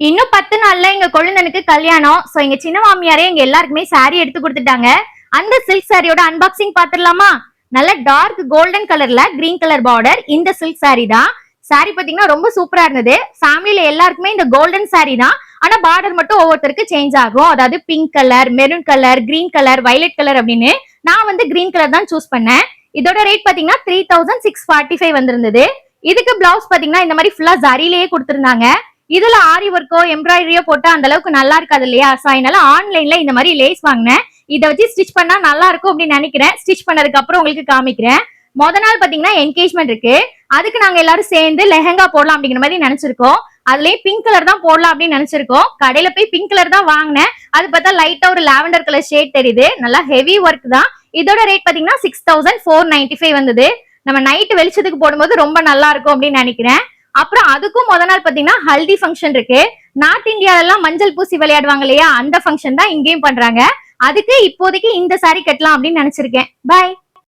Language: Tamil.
இன்னும் 10 நாள்ல எங்க கொழுந்தனுக்கு கல்யாணம். சோ எங்க சின்ன மாமியாரே எங்க எல்லாருக்குமே saree எடுத்து கொடுத்துட்டாங்க. அந்த சில்க் சாரியோட அன்பாக்சிங் பாத்துடலாமா? நல்ல டார்க் கோல்டன் கலர்ல கிரீன் கலர் பார்டர் இந்த சில்க் saree தான். saree பாத்தீங்கன்னா ரொம்ப சூப்பரா இருந்தது. ஃபேமிலில எல்லாருக்குமே இந்த கோல்டன் saree தான். ஆனா பார்டர் மட்டும் ஒவ்வொருத்தருக்கு சேஞ்ச் ஆகும். அதாவது pink colour, maroon colour, green colour, violet colour அப்படின்னு. நான் வந்து கிரீன் கலர் தான் சூஸ் பண்ணேன். இதோட ரேட் பாத்தீங்கன்னா 3645 வந்திருந்தது. இதுக்கு பிளவுஸ் பாத்தீங்கன்னா இந்த மாதிரி ஃபுல்லா ஜரிலேயே கொடுத்திருந்தாங்க. இதுல ஆரி ஒர்க்கோ எம்ப்ராய்டரியோ போட்டா அந்த அளவுக்கு நல்லா இருக்காது இல்லையா? சோ அதனால ஆன்லைன்ல இந்த மாதிரி லேஸ் வாங்கினேன். இதை வச்சு ஸ்டிச் பண்ணா நல்லா இருக்கும் அப்படின்னு நினைக்கிறேன். ஸ்டிச் பண்ணதுக்கு அப்புறம் உங்களுக்கு காமிக்கிறேன். முத நாள் பாத்தீங்கன்னா என்கேஜ்மெண்ட் இருக்கு. அதுக்கு நாங்க எல்லாரும் சேர்ந்து லெஹங்கா போடலாம் அப்படிங்கிற மாதிரி நினைச்சிருக்கோம். அதுலயே பிங்க் கலர் தான் போடலாம் அப்படின்னு நினைச்சிருக்கோம். கடையில போய் பிங்க் கலர் தான் வாங்கினேன். அது பார்த்தா லைட்டா ஒரு லாவெண்டர் கலர் ஷேட் தெரியுது. நல்லா ஹெவி ஒர்க் தான். இதோட ரேட் பாத்தீங்கன்னா 6495 வந்தது. நம்ம நைட் வெளிச்சத்துக்கு போடும்போது ரொம்ப நல்லா இருக்கும் அப்படின்னு நினைக்கிறேன். அப்புறம் அதுக்கும் முத நாள் பாத்தீங்கன்னா ஹல்தி ஃபங்க்ஷன் இருக்கு. நார்த் இந்தியால எல்லாம் மஞ்சள் பூசி விளையாடுவாங்க இல்லையா? அந்த ஃபங்க்ஷன் தான் இங்கேயும் பண்றாங்க. அதுக்கு இப்போதைக்கு இந்த சாரி கட்டலாம் அப்படின்னு நினைச்சிருக்கேன். பாய்.